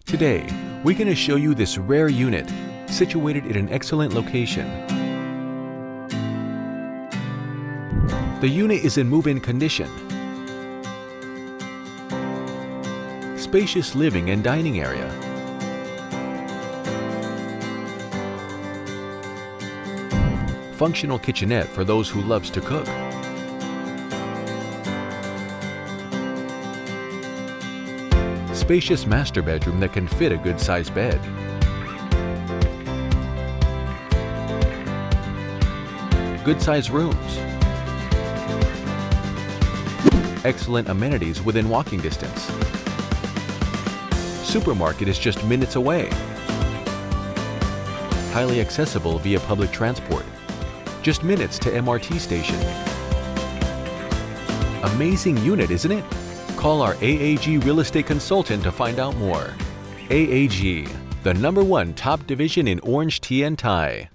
Today, we're going to show you this rare unit situated in an excellent location. The unit is in move-in condition. Spacious living and dining area. Functional kitchenette for those who loves to cook. Spacious master bedroom that can fit a good-sized bed. Good-sized rooms. Excellent amenities within walking distance. Supermarket is just minutes away. Highly accessible via public transport. Just minutes to MRT station. Amazing unit, isn't it? Call our AAG real estate consultant to find out more. AAG, the #1 top division in orange tea and Thai.